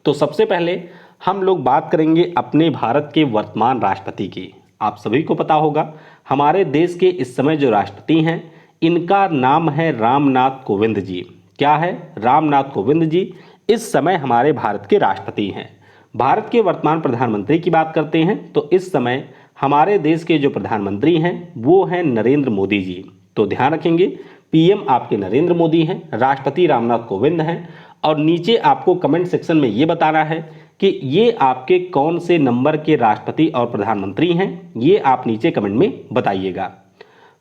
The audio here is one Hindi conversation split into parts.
तो सबसे पहले हम लोग बात करेंगे अपने भारत के वर्तमान राष्ट्रपति की। आप सभी को पता होगा हमारे देश के इस समय जो राष्ट्रपति हैं इनका नाम है रामनाथ कोविंद जी। क्या है? रामनाथ कोविंद जी इस समय हमारे भारत के राष्ट्रपति हैं। भारत के वर्तमान प्रधानमंत्री की बात करते हैं तो इस समय हमारे देश के जो प्रधानमंत्री हैं वो हैं नरेंद्र मोदी जी। तो ध्यान रखेंगे पीएम आपके नरेंद्र मोदी हैं, राष्ट्रपति रामनाथ कोविंद हैं। और नीचे आपको कमेंट सेक्शन में ये बताना है कि ये आपके कौन से नंबर के राष्ट्रपति और प्रधानमंत्री हैं, ये आप नीचे कमेंट में बताइएगा।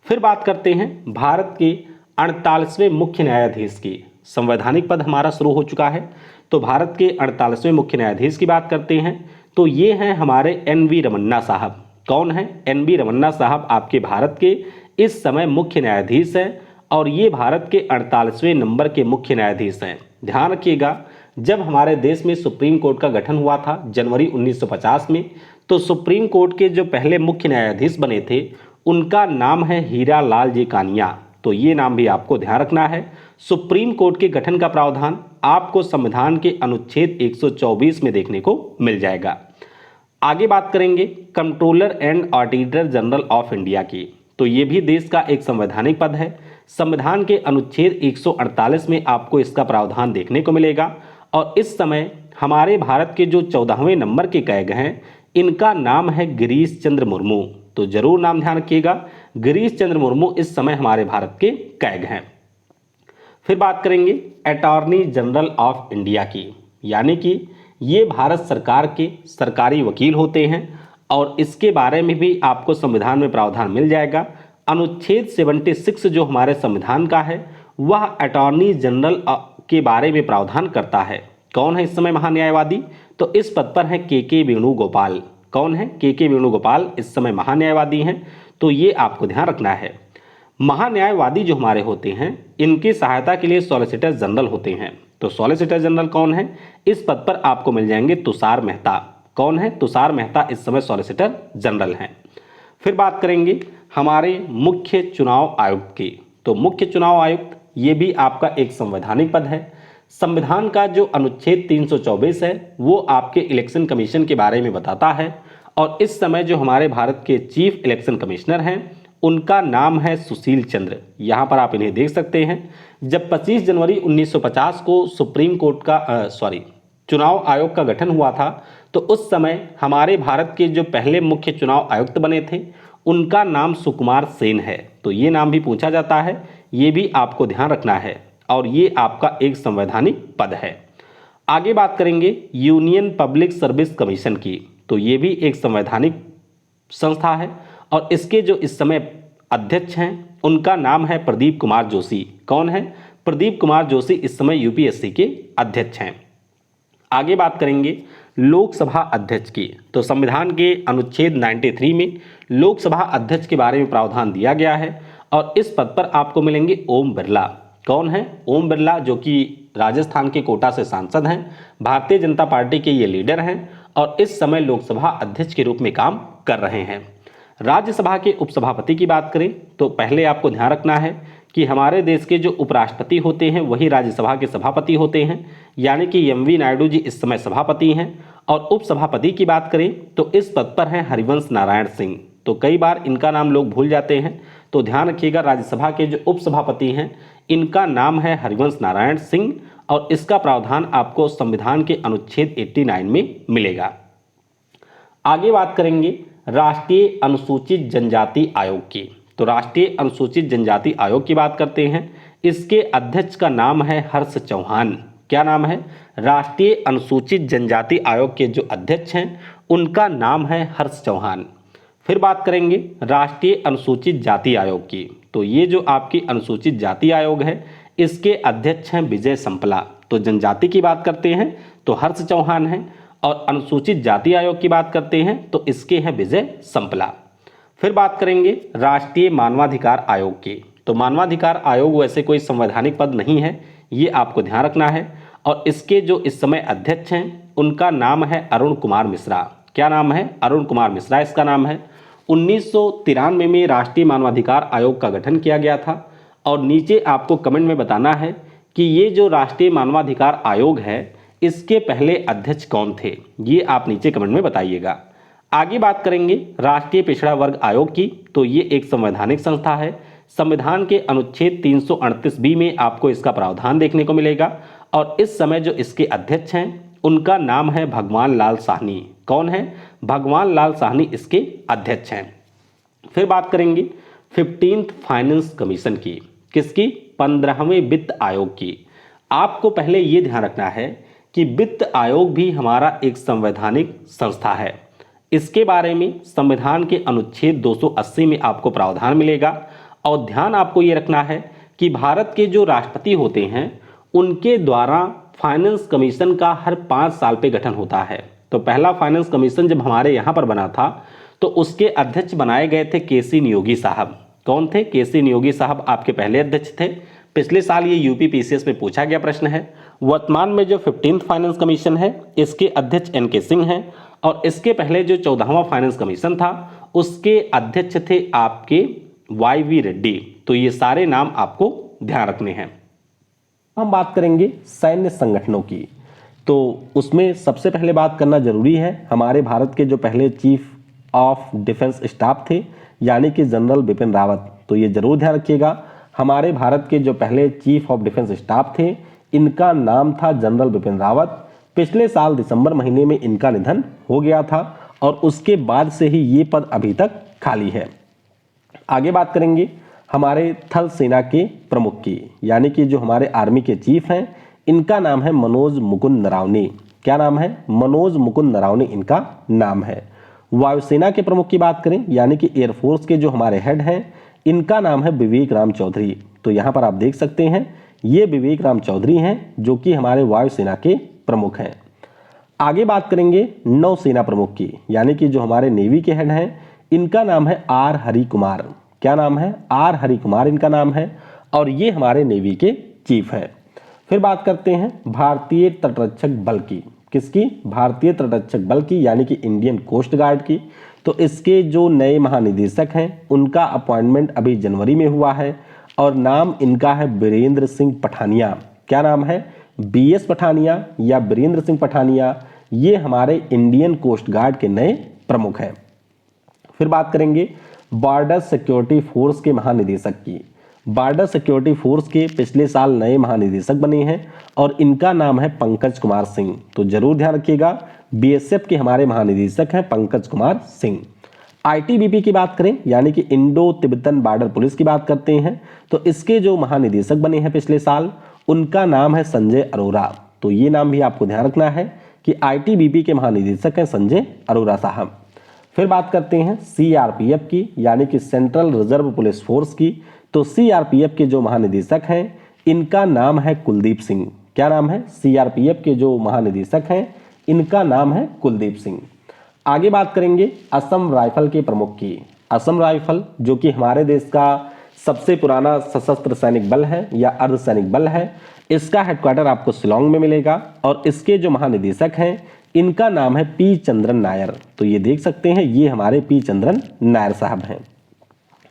फिर बात करते हैं भारत के 48वें मुख्य न्यायाधीश की। संवैधानिक पद हमारा शुरू हो चुका है तो भारत के 48वें मुख्य न्यायाधीश की बात करते हैं तो ये हैं हमारे एन.वी. रमन्ना साहब। कौन है? एन.वी. रमन्ना साहब आपके भारत के इस समय मुख्य न्यायाधीश हैं और ये भारत के 48वें नंबर के मुख्य न्यायाधीश हैं। ध्यान रखिएगा जब हमारे देश में सुप्रीम कोर्ट का गठन हुआ था जनवरी 1950 में तो सुप्रीम कोर्ट के जो पहले मुख्य न्यायाधीश बने थे उनका नाम है हीरा लाल जी कानिया। तो ये नाम भी आपको ध्यान रखना है। सुप्रीम कोर्ट के गठन का प्रावधान आपको संविधान के अनुच्छेद 124 में देखने को मिल जाएगा। आगे बात करेंगे controller and auditor general of India की। तो ये भी देश का एक संवैधानिक पद है। संविधान के अनुच्छेद 148 में आपको इसका प्रावधान देखने को मिलेगा और इस समय हमारे भारत के जो 14वें नंबर के कैग हैं इनका नाम है गिरीश चंद्र मुर्मू। तो जरूर नाम ध्यान रखिएगा, गिरीश चंद्र मुर्मू इस समय हमारे भारत के कैग हैं। फिर बात करेंगे अटॉर्नी जनरल ऑफ इंडिया की, यानी कि ये भारत सरकार के सरकारी वकील होते हैं और इसके बारे में भी आपको संविधान में प्रावधान मिल जाएगा। अनुच्छेद 76 जो हमारे संविधान का है वह अटॉर्नी जनरल के बारे में प्रावधान करता है। कौन है इस समय महान्यायवादी? तो इस पद पर है के वेणुगोपाल। कौन है? के वेणुगोपाल इस समय महान्यायवादी हैं। तो ये आपको ध्यान रखना है। महान्यायवादी जो हमारे होते हैं इनकी सहायता के लिए सॉलिसिटर जनरल होते हैं। तो सॉलिसिटर जनरल कौन है? इस पद पर आपको मिल जाएंगे तुषार मेहता। कौन है? तुषार मेहता इस समय सॉलिसिटर जनरल हैं। फिर बात करेंगे हमारे मुख्य चुनाव आयुक्त की। तो मुख्य चुनाव आयुक्त ये भी आपका एक संवैधानिक पद है। संविधान का जो अनुच्छेद 324 है वो आपके इलेक्शन कमीशन के बारे में बताता है और इस समय जो हमारे भारत के चीफ इलेक्शन कमिश्नर हैं उनका नाम है सुशील चंद्र। यहाँ पर आप इन्हें देख सकते हैं। जब 25 जनवरी 1950 को सुप्रीम कोर्ट का चुनाव आयोग का गठन हुआ था तो उस समय हमारे भारत के जो पहले मुख्य चुनाव आयुक्त बने थे उनका नाम सुकुमार सेन है। तो ये नाम भी पूछा जाता है, ये भी आपको ध्यान रखना है और ये आपका एक संवैधानिक पद है। आगे बात करेंगे यूनियन पब्लिक सर्विस कमीशन की। तो ये भी एक संवैधानिक संस्था है और इसके जो इस समय अध्यक्ष हैं उनका नाम है प्रदीप कुमार जोशी। कौन है? प्रदीप कुमार जोशी इस समय यूपीएससी के अध्यक्ष हैं। आगे बात करेंगे लोकसभा अध्यक्ष की। तो संविधान के अनुच्छेद 93 में लोकसभा अध्यक्ष के बारे में प्रावधान दिया गया है और इस पद पर आपको मिलेंगे ओम बिरला। कौन है? ओम बिरला जो कि राजस्थान के कोटा से सांसद हैं, भारतीय जनता पार्टी के ये लीडर हैं और इस समय लोकसभा अध्यक्ष के रूप में काम कर रहे हैं। राज्यसभा के उपसभापति की बात करें तो पहले आपको ध्यान रखना है कि हमारे देश के जो उपराष्ट्रपति होते हैं वही राज्यसभा के सभापति होते हैं, यानी कि एम.वी. नायडू जी इस समय सभापति हैं। और उपसभापति की बात करें तो इस पद पर हैं हरिवंश नारायण सिंह। तो कई बार इनका नाम लोग भूल जाते हैं, तो ध्यान रखिएगा राज्यसभा के जो उपसभापति हैं इनका नाम है हरिवंश नारायण सिंह और इसका प्रावधान आपको संविधान के अनुच्छेद 89 में मिलेगा। आगे बात करेंगे राष्ट्रीय अनुसूचित जनजाति आयोग की। तो राष्ट्रीय अनुसूचित जनजाति आयोग की बात करते हैं। इसके अध्यक्ष का नाम है हर्ष चौहान। क्या नाम है? राष्ट्रीय अनुसूचित जनजाति आयोग के जो अध्यक्ष हैं उनका नाम है हर्ष चौहान। फिर बात करेंगे राष्ट्रीय अनुसूचित जाति आयोग की। तो ये जो आपकी अनुसूचित जाति आयोग है इसके अध्यक्ष हैं विजय संपला। तो जनजाति की बात करते हैं तो हर्ष चौहान हैं और अनुसूचित जाति आयोग की बात करते हैं तो इसके हैं विजय संपला। फिर बात करेंगे राष्ट्रीय मानवाधिकार आयोग की। तो मानवाधिकार आयोग वैसे कोई संवैधानिक पद नहीं है, ये आपको ध्यान रखना है और इसके जो इस समय अध्यक्ष हैं उनका नाम है अरुण कुमार मिश्रा। क्या नाम है? अरुण कुमार मिश्रा इसका नाम है। 1993 में राष्ट्रीय मानवाधिकार आयोग का गठन किया गया था और नीचे आपको कमेंट में बताना है कि ये जो राष्ट्रीय मानवाधिकार आयोग है इसके पहले अध्यक्ष कौन थे, ये आप नीचे कमेंट में बताइएगा। आगे बात करेंगे राष्ट्रीय पिछड़ा वर्ग आयोग की, तो ये एक संवैधानिक संस्था है। संविधान के अनुच्छेद 338 बी में आपको इसका प्रावधान देखने को मिलेगा और इस समय जो इसके अध्यक्ष हैं उनका नाम है भगवान लाल साहनी। कौन है? भगवान लाल साहनी इसके अध्यक्ष हैं। फिर बात करेंगे 15th फाइनेंस कमीशन की, किसकी? 15वें वित्त आयोग की। आपको पहले ये ध्यान रखना है कि वित्त आयोग भी हमारा एक संवैधानिक संस्था है। इसके बारे में संविधान के अनुच्छेद 280 में आपको प्रावधान मिलेगा और ध्यान आपको ये रखना है कि भारत के जो राष्ट्रपति होते हैं उनके द्वारा फाइनेंस कमीशन का हर 5 साल पे गठन होता है। तो पहला फाइनेंस कमीशन जब हमारे यहाँ पर बना था तो उसके अध्यक्ष बनाए गए थे केसी नियोगी साहब। कौन थे? केसी नियोगी साहब आपके पहले अध्यक्ष थे। पिछले साल ये यूपी पीसीएस में पूछा गया प्रश्न है। वर्तमान में जो 15th फाइनेंस कमीशन है इसके अध्यक्ष एनके सिंह हैं और इसके पहले जो 14वां फाइनेंस कमीशन था उसके अध्यक्ष थे आपके वाई.वी. रेड्डी। तो ये सारे नाम आपको ध्यान रखने हैं। हम बात करेंगे सैन्य संगठनों की, तो उसमें सबसे पहले बात करना जरूरी है हमारे भारत के जो पहले चीफ ऑफ डिफेंस स्टाफ थे यानी कि जनरल बिपिन रावत। तो ये जरूर ध्यान रखिएगा, हमारे भारत के जो पहले चीफ ऑफ डिफेंस स्टाफ थे इनका नाम था जनरल बिपिन रावत। पिछले साल दिसंबर महीने में इनका निधन हो गया था और उसके बाद से ही ये पद अभी तक खाली है। आगे बात करेंगे हमारे थल सेना के प्रमुख की, यानी कि जो हमारे आर्मी के चीफ हैं इनका नाम है मनोज मुकुंद नरावने। क्या नाम है? मनोज मुकुंद नरावने इनका नाम है। वायुसेना के प्रमुख की बात करें यानी कि एयरफोर्स के जो हमारे हेड हैं इनका नाम है विवेक राम चौधरी। तो यहाँ पर आप देख सकते हैं ये विवेक राम चौधरी हैं जो कि हमारे वायुसेना के प्रमुख हैं। आगे बात करेंगे नौसेना प्रमुख की, यानी कि जो हमारे नेवी के हेड हैं इनका नाम है आर हरि कुमार। क्या नाम है? आर हरि कुमार इनका नाम है और ये हमारे नेवी के चीफ हैं। फिर बात करते हैं भारतीय तटरक्षक बल की। किसकी? भारतीय तटरक्षक बल की, यानी कि इंडियन कोस्ट गार्ड की। तो इसके जो नए महानिदेशक हैं उनका अपॉइंटमेंट अभी जनवरी में हुआ है और नाम इनका है बीरेंद्र सिंह पठानिया। क्या नाम है? BS पठानिया या बीरेंद्र सिंह पठानिया। ये हमारे इंडियन कोस्ट गार्ड के नए प्रमुख हैं। फिर बात करेंगे बॉर्डर सिक्योरिटी फोर्स के महानिदेशक की। बॉर्डर सिक्योरिटी फोर्स के पिछले साल नए महानिदेशक बने हैं और इनका नाम है पंकज कुमार सिंह। तो जरूर ध्यान रखिएगा, BSF के हमारे महानिदेशक हैं पंकज कुमार सिंह। ITBP की बात करें यानी कि इंडो तिब्बतन बॉर्डर पुलिस की बात करते हैं तो इसके जो महानिदेशक बने हैं पिछले साल उनका नाम है संजय अरोरा। तो ये नाम भी आपको ध्यान रखना है कि ITBP के महानिदेशक हैं संजय अरोरा साहब। फिर बात करते हैं CRPF की, यानी कि सेंट्रल रिजर्व पुलिस फोर्स की। तो CRPF के जो महानिदेशक हैं इनका नाम है कुलदीप सिंह। क्या नाम है? CRPF के जो महानिदेशक हैं इनका नाम है कुलदीप सिंह। आगे बात करेंगे असम राइफल के प्रमुख की। असम राइफल जो कि हमारे देश का सबसे पुराना सशस्त्र सैनिक बल है या अर्धसैनिक बल है, इसका हेडक्वार्टर आपको शिलोंग में मिलेगा और इसके जो महानिदेशक हैं इनका नाम है P चंद्रन नायर। तो ये देख सकते हैं ये हमारे P चंद्रन नायर साहब हैं।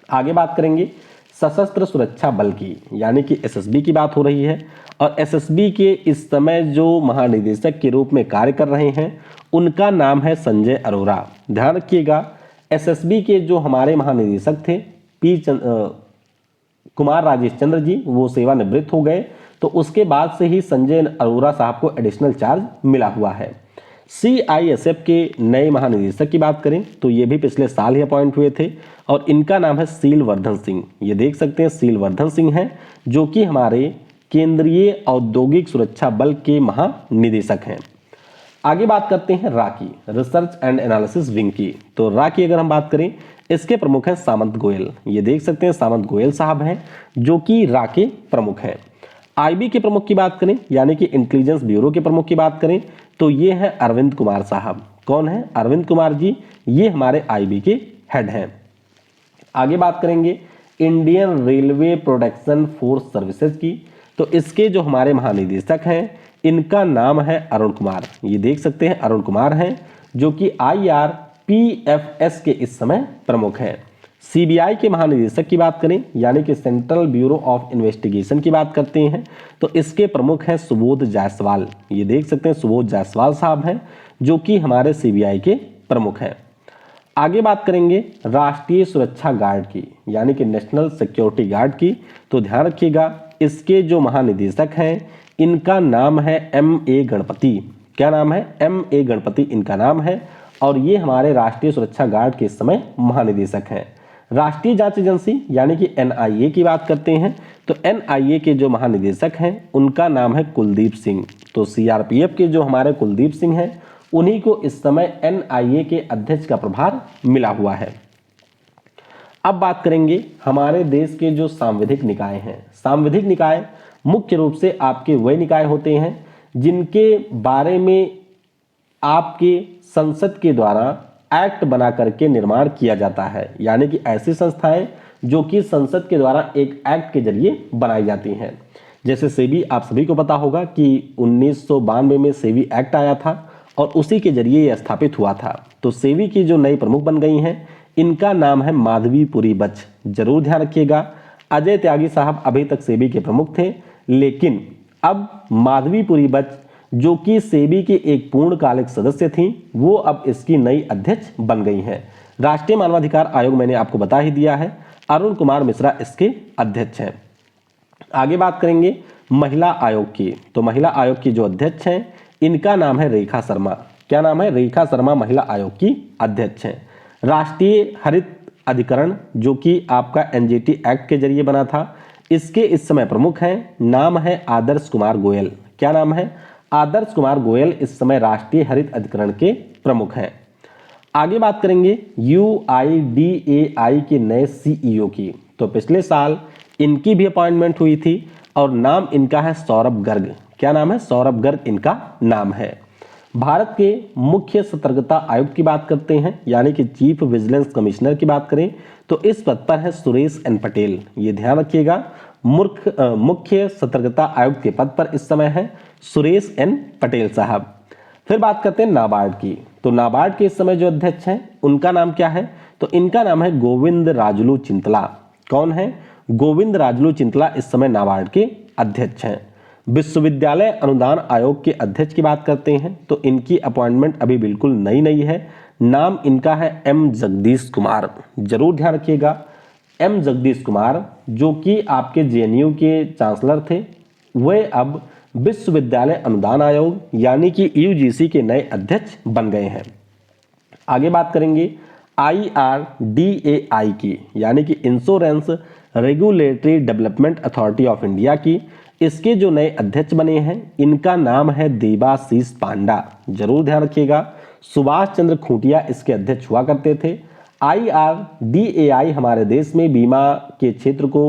आगे बात करेंगे सशस्त्र सुरक्षा बल की, यानी कि SSB की बात हो रही है और SSB के इस समय जो महानिदेशक के रूप में कार्य कर रहे हैं उनका नाम है संजय अरोरा। ध्यान रखिएगा SSB के जो हमारे महानिदेशक थे कुमार राजेश चंद्र जी, वो सेवानिवृत्त हो गए तो उसके बाद से ही संजय अरोरा साहब को एडिशनल चार्ज मिला हुआ है। CISF के नए महानिदेशक की बात करें तो ये भी पिछले साल ही अपॉइंट हुए थे और इनका नाम है सीलवर्धन सिंह। ये देख सकते हैं सीलवर्धन सिंह हैं जो कि हमारे केंद्रीय औद्योगिक सुरक्षा बल के महानिदेशक हैं। आगे बात करते हैं रा की, रिसर्च एंड एनालिसिस विंग की। तो रा की अगर हम बात करें इसके प्रमुख हैं सामंत गोयल। ये देख सकते हैं सामंत गोयल साहब हैं जो कि रा के प्रमुख हैं। IB के प्रमुख की बात करें यानी कि इंटेलिजेंस ब्यूरो के प्रमुख की बात करें तो ये हैं अरविंद कुमार साहब। कौन है? अरविंद कुमार जी, ये हमारे IB के हेड हैं। आगे बात करेंगे Indian railway protection force services की। तो इसके जो हमारे महानिदेशक हैं इनका नाम है अरुण कुमार। ये देख सकते हैं अरुण कुमार हैं जो कि IRPFS के इस समय प्रमुख हैं। सीबीआई के महानिदेशक की बात करें यानी कि सेंट्रल ब्यूरो ऑफ इन्वेस्टिगेशन की बात करते हैं तो इसके प्रमुख हैं सुबोध जायसवाल। ये देख सकते हैं सुबोध जायसवाल साहब हैं जो कि हमारे सीबीआई के प्रमुख हैं। आगे बात करेंगे राष्ट्रीय सुरक्षा गार्ड की यानी कि नेशनल सिक्योरिटी गार्ड की, तो ध्यान रखिएगा इसके जो महानिदेशक हैं इनका नाम है M.A. गणपति। क्या नाम है? M.A. गणपति इनका नाम है और ये हमारे राष्ट्रीय सुरक्षा गार्ड के इस समय महानिदेशक हैं। राष्ट्रीय जांच एजेंसी यानी कि NIA की बात करते हैं तो NIA के जो महानिदेशक हैं उनका नाम है कुलदीप सिंह। तो CRPF के जो हमारे कुलदीप सिंह हैं उन्हीं को इस समय NIA के अध्यक्ष का प्रभार मिला हुआ है। अब बात करेंगे हमारे देश के जो सांविधिक निकाय हैं। सांविधिक निकाय मुख्य रूप से आपके वही निकाय होते हैं जिनके बारे में आपके संसद के द्वारा एक्ट बना करके निर्माण किया जाता है, यानी कि ऐसी संस्थाएं जो कि संसद के द्वारा एक एक्ट के जरिए बनाई जाती हैं। जैसे सेबी, आप सभी को पता होगा कि 1992 में सेबी एक्ट आया था और उसी के जरिए यह स्थापित हुआ था। तो सेबी की जो नई प्रमुख बन गई हैं इनका नाम है माधवीपुरी बच। जरूर ध्यान रखिएगा अजय त्यागी साहब अभी तक सेबी के प्रमुख थे, लेकिन अब माधवीपुरी बच जो कि सेबी के एक पूर्णकालिक सदस्य थी वो अब इसकी नई अध्यक्ष बन गई हैं। राष्ट्रीय मानवाधिकार आयोग मैंने आपको बता ही दिया है, अरुण कुमार मिश्रा इसके अध्यक्ष हैं। आगे बात करेंगे महिला आयोग की, तो महिला आयोग की जो अध्यक्ष हैं इनका नाम है रेखा शर्मा। क्या नाम है? रेखा शर्मा महिला आयोग की अध्यक्ष हैं। राष्ट्रीय हरित अधिकरण जो कि आपका NGT एक्ट के जरिए बना था, इसके इस समय प्रमुख हैं, नाम है आदर्श कुमार गोयल। क्या नाम है? आदर्श कुमार गोयल इस समय राष्ट्रीय हरित अधिकरण के प्रमुख हैं। आगे बात करेंगे UIDAI के नए CEO की, तो पिछले साल इनकी भी अपॉइंटमेंट हुई थी और नाम इनका है सौरभ गर्ग। क्या नाम है? सौरभ गर्ग इनका नाम है। भारत के मुख्य सतर्कता आयुक्त की बात करते हैं यानी कि चीफ विजिलेंस कमिश्नर की बात करें तो इस पद पर है सुरेश N पटेल। ये ध्यान रखिएगा मुख्य सतर्कता आयुक्त के पद पर इस समय है सुरेश N पटेल साहब। फिर बात करते हैं नाबार्ड की, तो नाबार्ड के इस समय जो अध्यक्ष हैं उनका नाम क्या है? तो इनका नाम है गोविंद राजुलू चिंतला। कौन है? गोविंद राजुलू चिंतला इस समय नाबार्ड के अध्यक्ष हैं। विश्वविद्यालय अनुदान आयोग के अध्यक्ष की बात करते हैं तो इनकी अपॉइंटमेंट अभी बिल्कुल नई है, नाम इनका है M जगदीश कुमार। जरूर ध्यान रखिएगा M जगदीश कुमार जो कि आपके JNU के चांसलर थे, वे अब विश्वविद्यालय अनुदान आयोग यानी कि UGC के नए अध्यक्ष बन गए हैं। आगे बात करेंगे IRDAI की यानी कि insurance regulatory development authority of India की, इसके जो नए अध्यक्ष बने हैं इनका नाम है देवाशीष पांडा। जरूर ध्यान रखिएगा सुभाष चंद्र खूंटिया इसके अध्यक्ष हुआ करते थे। IRDAI हमारे देश में बीमा के क्षेत्र को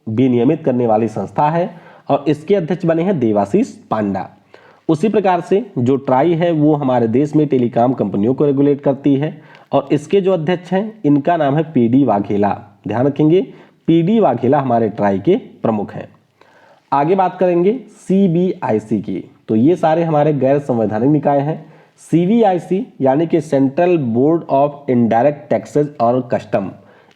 विनियमित करने वाली संस्था है और इसके अध्यक्ष बने हैं देवाशीष पांडा। उसी प्रकार से जो ट्राई है वो हमारे देश में टेलीकॉम कंपनियों को रेगुलेट करती है और इसके जो अध्यक्ष हैं इनका नाम है PD वाघेला। ध्यान रखेंगे PD वाघेला हमारे ट्राई के प्रमुख हैं। आगे बात करेंगे CBIC की, तो ये सारे हमारे गैर संवैधानिक निकाय हैं। CBIC यानी कि central board of indirect taxes और कस्टम,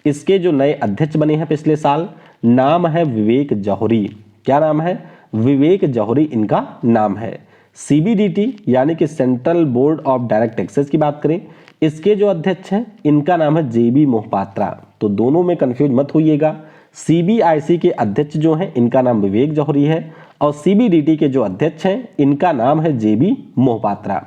इसके जो नए अध्यक्ष बने हैं पिछले साल, नाम है विवेक जौहरी। क्या नाम है? विवेक जौहरी इनका नाम है। CBDT यानी कि central board of direct taxes की बात करें, इसके जो अध्यक्ष हैं इनका नाम है JB मोहपात्रा। तो दोनों में कंफ्यूज मत होइएगा, CBIC के अध्यक्ष जो हैं इनका नाम विवेक जौहरी है और CBDT के जो अध्यक्ष हैं इनका नाम है JB मोहपात्रा।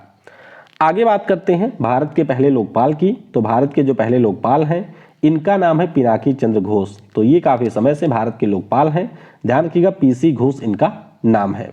आगे बात करते हैं भारत के पहले लोकपाल की, तो भारत के जो पहले लोकपाल हैं इनका नाम है पिनाकी चंद्र घोष। तो ये काफी समय से भारत के लोकपाल हैं, ध्यान रखिएगा PC घोष इनका नाम है।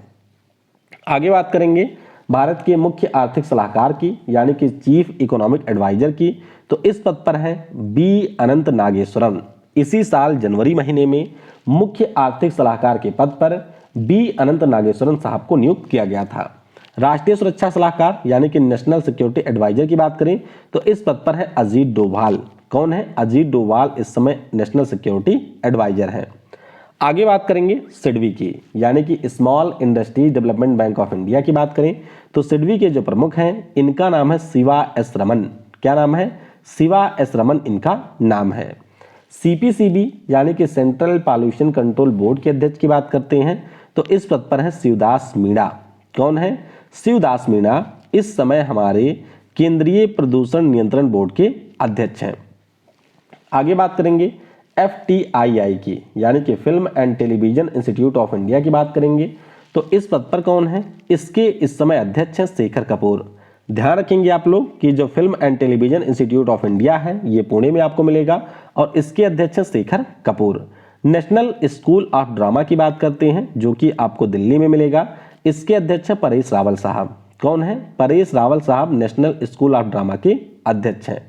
आगे बात करेंगे भारत के मुख्य आर्थिक सलाहकार की यानी कि चीफ इकोनॉमिक एडवाइजर की, तो इस पद पर है B अनंत नागेश्वरन। इसी साल जनवरी महीने में मुख्य आर्थिक सलाहकार के पद पर B अनंत नागेश्वरन साहब को नियुक्त किया गया था। राष्ट्रीय सुरक्षा सलाहकार यानी कि नेशनल सिक्योरिटी एडवाइजर की बात करें तो इस पद पर है अजीत डोभाल। कौन है? अजीत डोभाल इस समय नेशनल सिक्योरिटी एडवाइजर है। आगे बात करेंगे सिडबी की यानी कि small industries development bank of India की बात करें तो सिडबी के जो प्रमुख हैं इनका नाम है शिवा S रमन। क्या नाम है? शिवा S रमन इनका नाम है। सीपीसीबी यानी कि सेंट्रल पॉल्यूशन कंट्रोल बोर्ड के अध्यक्ष की बात करते हैं तो इस पद पर है शिवदास मीणा। कौन है? शिवदास मीणा इस समय हमारे केंद्रीय प्रदूषण नियंत्रण बोर्ड के अध्यक्ष हैं। आगे बात करेंगे FTII की यानी कि film and television institute of India की बात करेंगे तो इस पद पर कौन है? इसके इस समय अध्यक्ष हैं शेखर कपूर। ध्यान रखेंगे आप लोग कि जो film and television institute of India है ये पुणे में आपको मिलेगा और इसके अध्यक्ष हैं Shekhar Kapoor. National school of drama की बात करते हैं जो कि आपको दिल्ली में मिलेगा, इसके अध्यक्ष हैं परेश रावल साहब। कौन है? परेश रावल साहब नेशनल स्कूल ऑफ ड्रामा के अध्यक्ष हैं।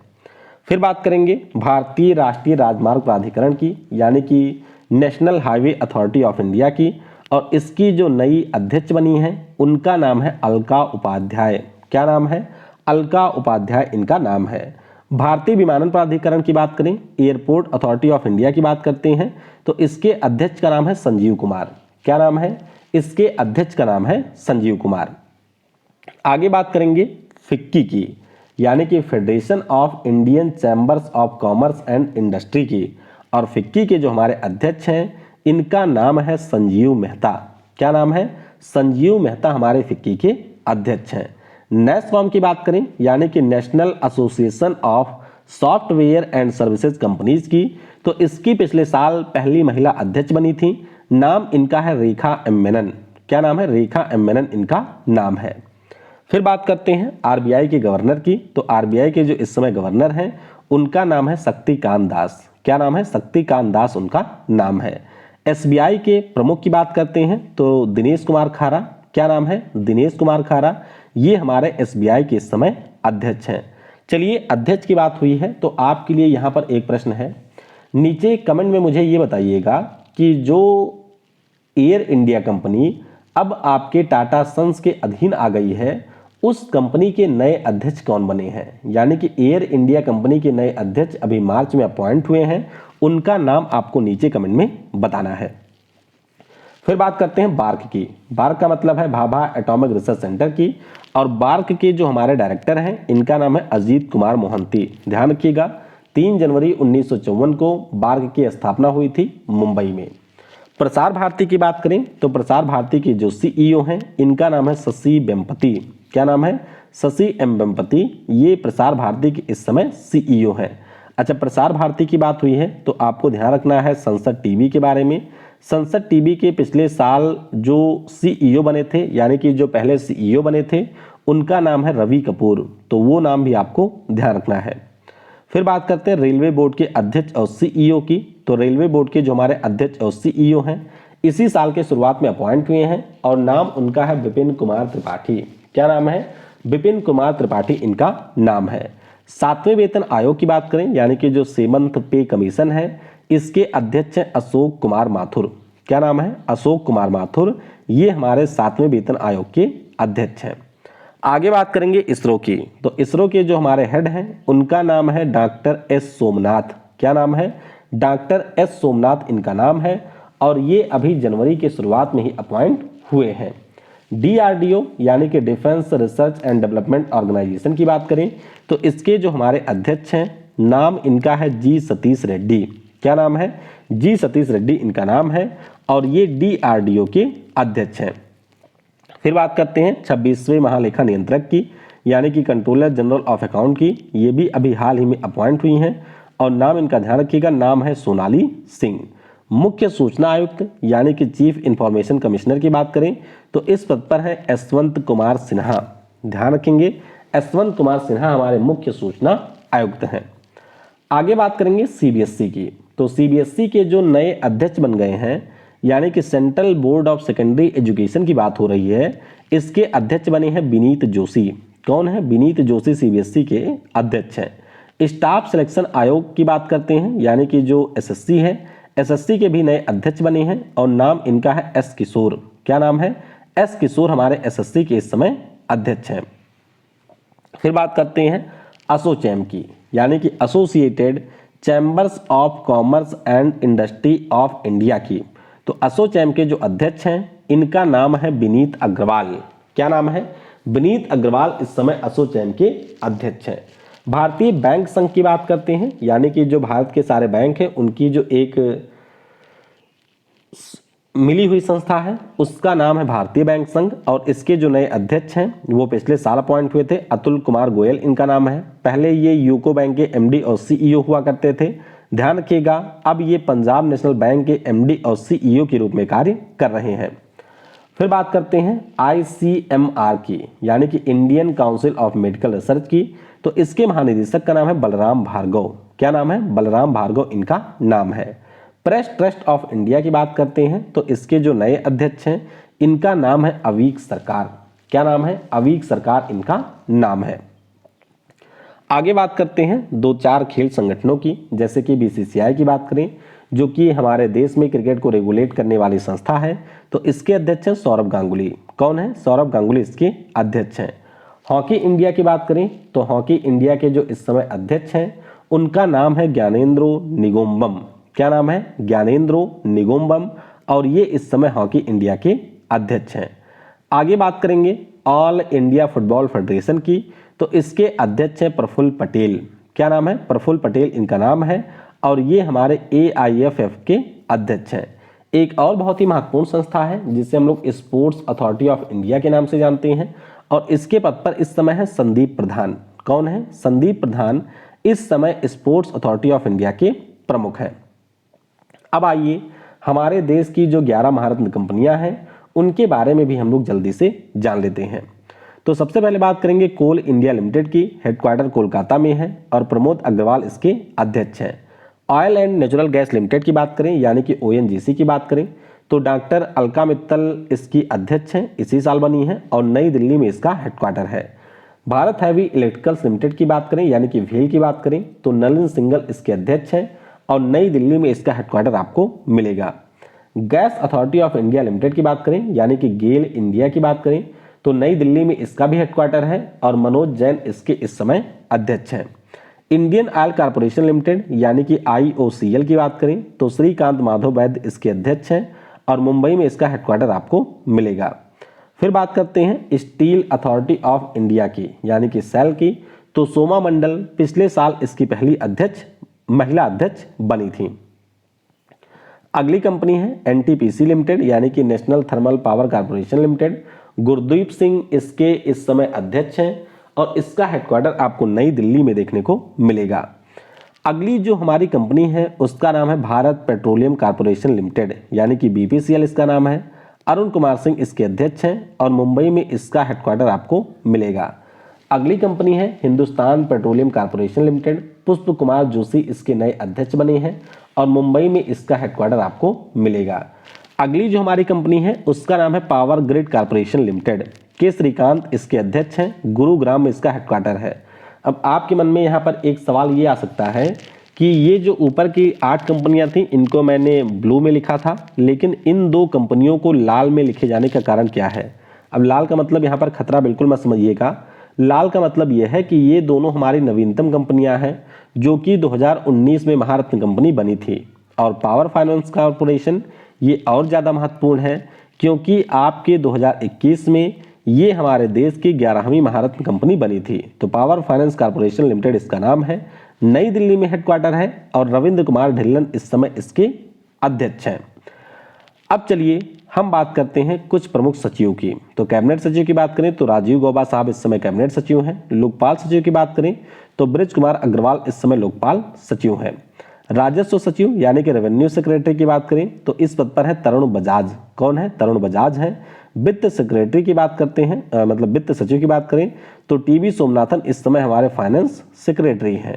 फिर बात करेंगे भारतीय राष्ट्रीय राजमार्ग प्राधिकरण की यानी कि national highway authority of India की और इसकी जो नई अध्यक्ष बनी है उनका नाम है अलका उपाध्याय। क्या नाम है? अलका उपाध्याय इनका नाम है। भारतीय विमानन प्राधिकरण की बात करें, एयरपोर्ट अथॉरिटी ऑफ इंडिया की बात करते हैं तो इसके अध्यक्ष का नाम है संजीव कुमार। क्या नाम है? इसके अध्यक्ष का नाम है संजीव कुमार। आगे बात करेंगे फिक्की की यानी कि federation of Indian chambers of commerce and industry की और फिक्की के जो हमारे अध्यक्ष हैं इनका नाम है संजीव मेहता। क्या नाम है? संजीव मेहता हमारे फिक्की के अध्यक्ष हैं। नेस्कॉम की बात करें यानी कि national association of software and services companies की तो इसकी पिछले साल पहली महिला अध्यक्ष बनी थी। नाम इनका है रेखा एम मेनन। क्या नाम है? रेखा एम मेनन इनका नाम है। फिर बात करते हैं आरबीआई के गवर्नर की तो आरबीआई के जो इस समय गवर्नर हैं उनका नाम है शक्तिकांत दास। क्या नाम है? शक्तिकांत दास उनका नाम है। एसबीआई के प्रमुख की बात करते हैं तो दिनेश कुमार खारा। क्या नाम है? दिनेश कुमार खारा। ये हमारे एसबीआई के इस समय अध्यक्ष हैं। चलिए, अध्यक्ष की बात हुई है तो आपके लिए यहाँ पर एक प्रश्न है, नीचे कमेंट में मुझे ये बताइएगा कि जो एयर इंडिया कंपनी अब आपके टाटा सन्स के अधीन आ गई है उस कंपनी के नए अध्यक्ष कौन बने हैं? यानी कि एयर इंडिया कंपनी के नए अध्यक्ष अभी मार्च में अपॉइंट हुए हैं, उनका नाम आपको नीचे कमेंट में बताना है। फिर बात करते हैं बार्क की। बार्क का मतलब है भाभा एटॉमिक रिसर्च सेंटर की और बार्क के जो हमारे डायरेक्टर हैं इनका नाम है अजीत कुमार मोहंती। ध्यान रखिएगा 3 जनवरी 1954 को बार्क की स्थापना हुई थी मुंबई में। प्रसार भारती की बात करें तो प्रसार भारती के जो सीईओ हैं इनका नाम है शशि वेम्पति। क्या नाम है? शशि एम वेम्पति। ये प्रसार भारती के इस समय सीईओ हैं। अच्छा, प्रसार भारती की बात हुई है तो आपको ध्यान रखना है संसद टीवी के बारे में। संसद टीवी के पिछले साल जो सीईओ बने थे यानी कि जो पहले सीईओ बने थे उनका नाम है रवि कपूर, तो वो नाम भी आपको ध्यान रखना है। फिर बात करते हैं रेलवे बोर्ड के अध्यक्ष और सीईओ की तो रेलवे बोर्ड के जो हमारे अध्यक्ष और सीईओ हैं इसी साल के शुरुआत में अपॉइंट हुए हैं और नाम उनका है विपिन कुमार त्रिपाठी। क्या नाम है? विपिन कुमार त्रिपाठी इनका नाम है। 7वें वेतन आयोग की बात करें यानी कि जो 7th पे कमीशन है इसके अध्यक्ष हैं अशोक कुमार माथुर। क्या नाम है? अशोक कुमार माथुर। ये हमारे 7वें वेतन आयोग के अध्यक्ष हैं। आगे बात करेंगे इसरो की तो इसरो के जो हमारे हेड हैं उनका नाम है डॉक्टर एस सोमनाथ। क्या नाम है? डॉक्टर एस सोमनाथ इनका नाम है और ये अभी जनवरी के शुरुआत में ही अपॉइंट हुए हैं। डीआरडीओ यानी कि defence research and development organisation की बात करें तो इसके जो हमारे अध्यक्ष हैं नाम इनका है जी सतीश रेड्डी। क्या नाम है? जी सतीश रेड्डी इनका नाम है और ये डीआरडीओ के अध्यक्ष हैं। फिर बात करते हैं 26वें महालेखा नियंत्रक की यानी कि कंट्रोलर जनरल ऑफ अकाउंट की। ये भी अभी हाल ही में अपॉइंट हुई हैं और नाम इनका ध्यान रखिएगा, नाम है सोनाली सिंह। मुख्य सूचना आयुक्त यानी कि चीफ इंफॉर्मेशन कमिश्नर की बात करें तो इस पद पर है यशवंत कुमार सिन्हा। ध्यान रखेंगे यशवंत कुमार सिन्हा हमारे मुख्य सूचना आयुक्त हैं। आगे बात करेंगे सीबीएसई की तो सीबीएसई के जो नए अध्यक्ष बन गए हैं यानी कि central board of secondary education की बात हो रही है, इसके अध्यक्ष बने हैं विनीत जोशी। कौन है? विनीत जोशी सीबीएसई के अध्यक्ष हैं। स्टाफ सिलेक्शन आयोग की बात करते हैं यानी कि जो एसएससी है, एसएससी के भी नए अध्यक्ष बने हैं और नाम इनका है एस किशोर। क्या नाम है? एस किशोर हमारे एसएससी के इस समय अध्यक्ष हैं। फिर बात करते हैं एसोचैम की यानी कि associated chambers of commerce and industry of India की तो एसोचैम के जो अध्यक्ष हैं इनका नाम है विनीत अग्रवाल। क्या नाम है? विनीत अग्रवाल इस समय एसोचैम के अध्यक्ष हैं। भारतीय बैंक संघ की बात करते हैं, यानी कि जो भारत के सारे बैंक हैं उनकी जो एक मिली हुई संस्था है उसका नाम है भारतीय बैंक संघ। और इसके जो नए अध्यक्ष हैं वो पिछले साल अपॉइंट हुए थे, अतुल कुमार गोयल इनका नाम है। पहले ये यूको बैंक के एमडी और सीईओ हुआ करते थे। ध्यान रखिएगा, अब ये पंजाब नेशनल बैंक के एमडी और सीईओ के रूप में कार्य कर रहे हैं। फिर बात करते हैं आईसीएमआर की, यानी कि Indian council of medical research की। तो इसके महानिदेशक का नाम है बलराम भार्गव। क्या नाम है? बलराम भार्गव इनका नाम है। प्रेस ट्रस्ट ऑफ इंडिया की बात करते हैं तो इसके जो नए अध्यक्ष हैं इनका नाम है अवीक सरकार। क्या नाम है? अवीक सरकार इनका नाम है। आगे बात करते हैं दो चार खेल संगठनों की, जैसे कि बीसीसीआई की बात करें जो कि हमारे देश में क्रिकेट को रेगुलेट करने वाली संस्था है। तो इसके अध्यक्ष हैं सौरभ गांगुली। कौन है? सौरभ गांगुली इसके अध्यक्ष हैं। हॉकी इंडिया की बात करें तो हॉकी इंडिया के जो इस समय अध्यक्ष हैं उनका नाम है ज्ञानेंद्रो निगोम्बम। क्या नाम है? ज्ञानेंद्रो निगोम्बम। और ये इस समय हॉकी इंडिया के अध्यक्ष हैं। आगे बात करेंगे ऑल इंडिया फुटबॉल फेडरेशन की, तो इसके अध्यक्ष हैं प्रफुल्ल पटेल। क्या नाम है? प्रफुल्ल पटेल इनका नाम है। और ये हमारे AIFF के अध्यक्ष हैं। एक और बहुत ही महत्वपूर्ण संस्था है जिसे हम लोग स्पोर्ट्स अथॉरिटी ऑफ इंडिया के नाम से जानते हैं, और इसके पद पर इस समय है संदीप प्रधान। कौन है? संदीप प्रधान इस समय स्पोर्ट्स अथॉरिटी ऑफ इंडिया के प्रमुख हैं। अब आइए हमारे देश की जो 11 महारत्न कंपनियां हैं उनके बारे में भी हम लोग जल्दी से जान लेते हैं। तो सबसे पहले बात करेंगे कोल इंडिया लिमिटेड की। हेडक्वार्टर कोलकाता में है और प्रमोद अग्रवाल इसके अध्यक्ष हैं। Oil and natural gas limited की बात करें, यानी कि ONGC की बात करें, तो डॉक्टर अलका मित्तल इसकी अध्यक्ष हैं, इसी साल बनी है और नई दिल्ली में इसका हेडक्वार्टर है। भारत हैवी इलेक्ट्रिकल्स लिमिटेड की बात करें, यानी कि VEL की बात करें, तो नलिन सिंघल इसके अध्यक्ष हैं और नई दिल्ली में इसका हेडक्वार्टर आपको मिलेगा। Gas authority of India limited की बात करें, यानी कि GAIL इंडिया की बात करें, तो नई दिल्ली में इसका भी हेडक्वार्टर है और मनोज जैन इसके इस समय अध्यक्ष हैं। इंडियन ऑयल कॉर्पोरेशन लिमिटेड यानी कि IOCL की बात करें तो श्रीकांत माधव वैद्य इसके अध्यक्ष हैं और मुंबई में इसका हेडक्वार्टर आपको मिलेगा। फिर बात करते हैं स्टील अथॉरिटी ऑफ इंडिया की, यानी कि SAIL की, तो सोमा मंडल पिछले साल इसकी पहली महिला अध्यक्ष बनी थी। अगली कंपनी है NTPC लिमिटेड, यानी कि national thermal power corporation limited. Gurdeep Singh इसके इस समय अध्यक्ष हैं और इसका हेडक्वार्टर आपको नई दिल्ली में देखने को मिलेगा। अगली जो हमारी कंपनी है उसका नाम है भारत पेट्रोलियम कॉर्पोरेशन लिमिटेड, यानी कि BPCL इसका नाम है। अरुण कुमार सिंह इसके अध्यक्ष हैं और मुंबई में इसका हेडक्वार्टर आपको मिलेगा। अगली कंपनी है हिंदुस्तान पेट्रोलियम कॉर्पोरेशन लिमिटेड। पुष्प कुमार जोशी इसके नए अध्यक्ष बने हैं और मुंबई में इसका हेडक्वार्टर आपको मिलेगा। अगली जो हमारी कंपनी है उसका नाम है पावर ग्रिड कॉर्पोरेशन लिमिटेड। के श्रीकांत इसके अध्यक्ष हैं। गुरुग्राम में इसका हेडक्वार्टर है। अब आपके मन में यहाँ पर एक सवाल ये आ सकता है कि ये जो ऊपर की 8 कंपनियां थी इनको मैंने ब्लू में लिखा था, लेकिन इन 2 कंपनियों को लाल में लिखे जाने का कारण क्या है? अब लाल का मतलब यहाँ पर खतरा बिल्कुल मत समझिएगा। लाल का मतलब यह है कि ये दोनों हमारी नवीनतम कंपनियां हैं जो कि 2019 में महारत्न कंपनी बनी थी। और पावर फाइनेंस कॉर्पोरेशन ये और ज़्यादा महत्वपूर्ण है क्योंकि आपके 2021 में ये हमारे देश की 11वीं महारत्न कंपनी बनी थी। तो पावर फाइनेंस कॉर्पोरेशन लिमिटेड इसका नाम है, नई दिल्ली में हेडक्वार्टर है और रविंद्र कुमार ढिल्लन इस समय इसके अध्यक्ष हैं। अब चलिए हम बात करते हैं कुछ प्रमुख सचिवों की। तो कैबिनेट सचिव की बात करें तो राजीव गौबा साहब इस समय कैबिनेट सचिव हैं। लोकपाल सचिव की बात करें तो ब्रिज कुमार अग्रवाल इस समय लोकपाल सचिव हैं। राजस्व सचिव यानी कि रेवेन्यू सेक्रेटरी की बात करें तो इस पद पर है तरुण बजाज। कौन है? तरुण बजाज हैं। वित्त सेक्रेटरी की बात करते हैं मतलब वित्त सचिव की बात करें तो TB सोमनाथन इस समय हमारे फाइनेंस सेक्रेटरी हैं।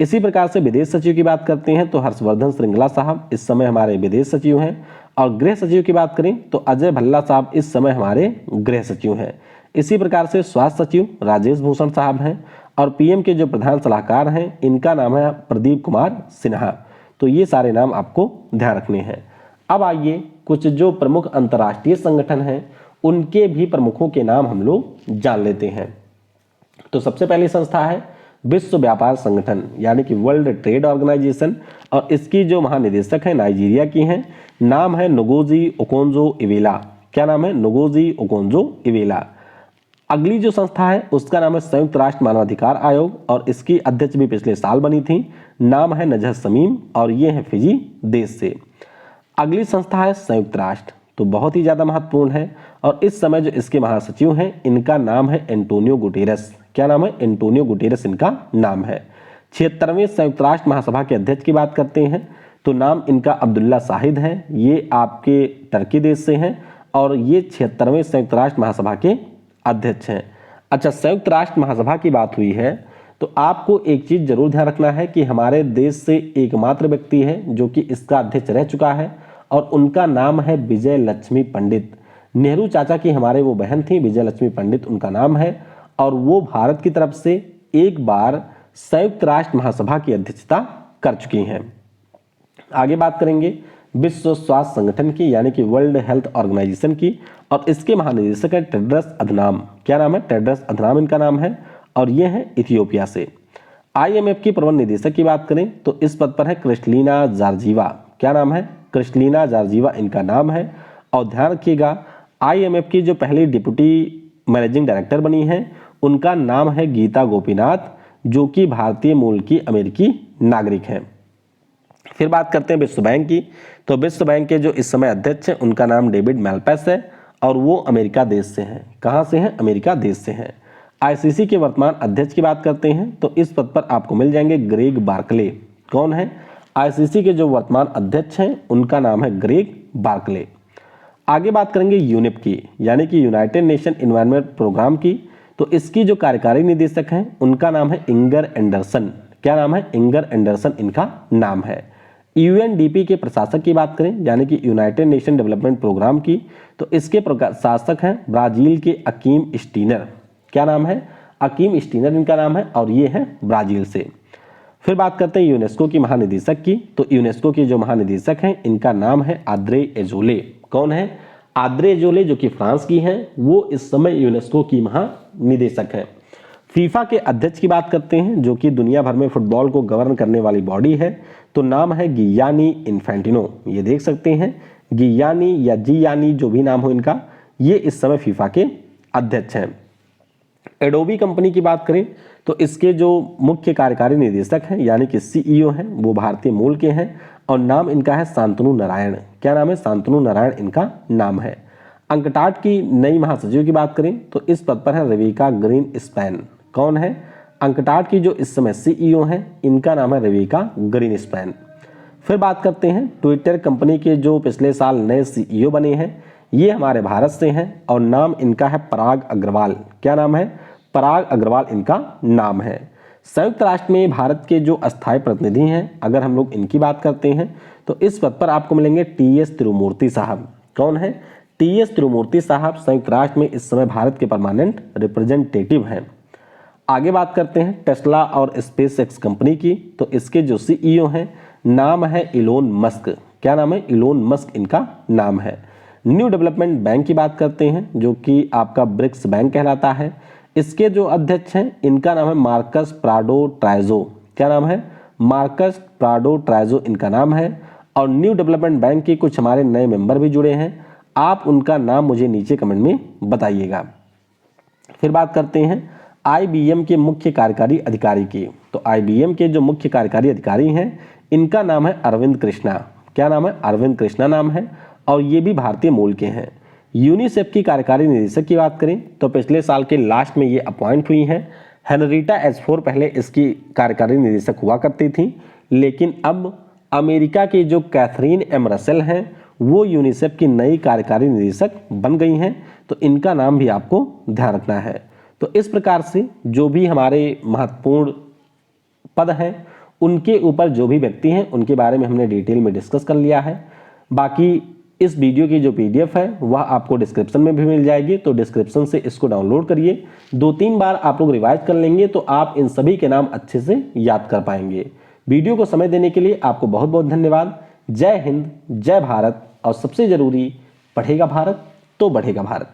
इसी प्रकार से विदेश सचिव की बात करते हैं तो हर्षवर्धन श्रृंगला साहब इस समय हमारे विदेश सचिव हैं। और गृह सचिव की बात करें तो अजय भल्ला साहब इस समय हमारे गृह सचिव हैं। इसी प्रकार से स्वास्थ्य सचिव राजेश भूषण साहब हैं और PM के जो प्रधान सलाहकार हैं इनका नाम है प्रदीप कुमार सिन्हा। तो ये सारे नाम आपको ध्यान रखने हैं। अब आइए कुछ जो प्रमुख अंतर्राष्ट्रीय संगठन हैं उनके भी प्रमुखों के नाम हम लोग जान लेते हैं। तो सबसे पहली संस्था है विश्व व्यापार संगठन यानी कि वर्ल्ड ट्रेड ऑर्गेनाइजेशन और इसकी जो महानिदेशक है नाइजीरिया की हैं। नाम है नुगोजी ओकोंजो इवेला। क्या नाम है? नुगोजी ओकोंजो इवेला। अगली जो संस्था है उसका नाम है संयुक्त राष्ट्र मानवाधिकार आयोग और इसकी अध्यक्ष भी पिछले साल बनी थी। नाम है नजहत शमीम और ये है फिजी देश से। अगली संस्था है संयुक्त राष्ट्र, तो बहुत ही ज़्यादा महत्वपूर्ण है और इस समय जो इसके महासचिव हैं इनका नाम है एंटोनियो गुटेरेस। क्या नाम है? एंटोनियो गुटेरेस इनका नाम है। 76वें संयुक्त राष्ट्र महासभा के अध्यक्ष की बात करते हैं तो नाम इनका अब्दुल्ला शाहिद है। ये आपके टर्की देश से हैं और ये 76वें संयुक्त राष्ट्र महासभा के अध्यक्ष हैं। अच्छा, संयुक्त राष्ट्र महासभा की बात हुई है तो आपको एक चीज़ जरूर ध्यान रखना है कि हमारे देश से एकमात्र व्यक्ति है जो कि इसका अध्यक्ष रह चुका है और उनका नाम है विजय लक्ष्मी पंडित। नेहरू चाचा की हमारे वो बहन थी, विजय लक्ष्मी पंडित उनका नाम है और वो भारत की तरफ से एक बार संयुक्त राष्ट्र महासभा की अध्यक्षता कर चुकी हैं। आगे बात करेंगे विश्व स्वास्थ्य संगठन की यानी कि वर्ल्ड हेल्थ ऑर्गेनाइजेशन की और इसके महानिदेशक है टेड्रस अधनाम। क्या नाम है? टेड्रस अधनाम इनका नाम है और ये है इथियोपिया से। IMF की प्रबंध निदेशक की बात करें तो इस पद पर है क्रिस्टलीना जॉर्जीवा। क्या नाम है? क्रिस्टलीना जॉर्जीवा इनका नाम है। और ध्यान रखिएगा IMF की जो पहली डिप्टी मैनेजिंग डायरेक्टर बनी है उनका नाम है गीता गोपीनाथ, जो कि भारतीय मूल की अमेरिकी नागरिक हैं। फिर बात करते हैं विश्व बैंक की, तो विश्व बैंक के जो इस समय अध्यक्ष हैं उनका नाम डेविड मैल्पस है और वो अमेरिका देश से हैं। कहाँ से हैं? अमेरिका देश से हैं। ICC के वर्तमान अध्यक्ष की बात करते हैं तो इस पद पर आपको मिल जाएंगे ग्रेग बार्कले। कौन है? ICC के जो वर्तमान अध्यक्ष हैं उनका नाम है ग्रेग बार्कले। आगे बात करेंगे यूनिप की यानी कि यूनाइटेड नेशन एनवायरनमेंट प्रोग्राम की, तो इसकी जो कार्यकारी निदेशक हैं उनका नाम है इंगर एंडरसन। क्या नाम है? इंगर एंडरसन इनका नाम है। UNDP के प्रशासक की बात करें यानी कि यूनाइटेड नेशन डेवलपमेंट प्रोग्राम की, तो इसके प्रशासक हैं ब्राजील के अकीम स्टीनर। क्या नाम है? अकीम स्टीनर इनका नाम है और ये है ब्राजील से। फिर बात करते हैं यूनेस्को की महानिदेशक की, तो यूनेस्को की जो महानिदेशक हैं इनका नाम है आद्रे एजोले। कौन है? आद्रे एजोले, जो कि फ्रांस की हैं, वो इस समय यूनेस्को की महानिदेशक है। फीफा के अध्यक्ष की बात करते हैं जो कि दुनिया भर में फुटबॉल को गवर्न करने वाली बॉडी है, तो नाम है गियानी इन्फेंटिनो। ये देख सकते हैं गियानी या जियानी जो भी नाम हो इनका, ये इस समय फीफा के अध्यक्ष हैं। एडोबी कंपनी की बात करें तो इसके जो मुख्य कार्यकारी निदेशक हैं यानी कि CEO हैं वो भारतीय मूल के हैं और नाम इनका है शांतनु नारायण। क्या नाम है? शांतनु नारायण इनका नाम है। अंकटाड की नई महासचिव की बात करें तो इस पद पर है रेविका ग्रीन स्पैन। कौन है? अंकटाड की जो इस समय CEO हैं इनका नाम है रेविका ग्रीन स्पैन। फिर बात करते हैं ट्विटर कंपनी के जो पिछले साल नए CEO बने हैं, ये हमारे भारत से हैं और नाम इनका है पराग अग्रवाल। क्या नाम है? पराग अग्रवाल इनका नाम है। संयुक्त राष्ट्र में भारत के जो अस्थायी प्रतिनिधि हैं, अगर हम लोग इनकी बात करते हैं तो इस पद पर आपको मिलेंगे TS तिरुमूर्ति साहब। कौन है? TS तिरुमूर्ति साहब संयुक्त राष्ट्र में इस समय भारत के परमानेंट रिप्रेजेंटेटिव हैं। आगे बात करते हैं टेस्ला और स्पेसएक्स कंपनी की, तो इसके जो CEO हैं नाम है इलोन मस्क। क्या नाम है? इलोन मस्क इनका नाम है। न्यू डेवलपमेंट बैंक की बात करते हैं जो कि आपका ब्रिक्स बैंक कहलाता है, इसके जो अध्यक्ष हैं इनका नाम है मार्कस प्राडो ट्राइजो। क्या नाम है? मार्कस प्राडो ट्राइजो इनका नाम है। और न्यू डेवलपमेंट बैंक के कुछ हमारे नए मेंबर भी जुड़े हैं, आप उनका नाम मुझे नीचे कमेंट में बताइएगा। फिर बात करते हैं IBM के मुख्य कार्यकारी अधिकारी की, तो IBM के जो मुख्य कार्यकारी अधिकारी हैं इनका नाम है अरविंद कृष्णा। क्या नाम है? अरविंद कृष्णा नाम है और ये भी भारतीय मूल के हैं। यूनिसेफ की कार्यकारी निदेशक की बात करें तो पिछले साल के लास्ट में ये अपॉइंट हुई हैं। हेनरीटा एस्फोर पहले इसकी कार्यकारी निदेशक हुआ करती थी, लेकिन अब अमेरिका की जो कैथरीन M रसेल हैं वो यूनिसेफ की नई कार्यकारी निदेशक बन गई हैं, तो इनका नाम भी आपको ध्यान रखना है। तो इस प्रकार से जो भी हमारे महत्वपूर्ण पद हैं उनके ऊपर जो भी व्यक्ति हैं उनके बारे में हमने डिटेल में डिस्कस कर लिया है। बाकी इस वीडियो की जो PDF है वह आपको डिस्क्रिप्शन में भी मिल जाएगी, तो डिस्क्रिप्शन से इसको डाउनलोड करिए। 2-3 बार आप लोग रिवाइज कर लेंगे तो आप इन सभी के नाम अच्छे से याद कर पाएंगे। वीडियो को समय देने के लिए आपको बहुत बहुत धन्यवाद। जय हिंद, जय भारत और सबसे जरूरी, पढ़ेगा भारत तो बढ़ेगा भारत।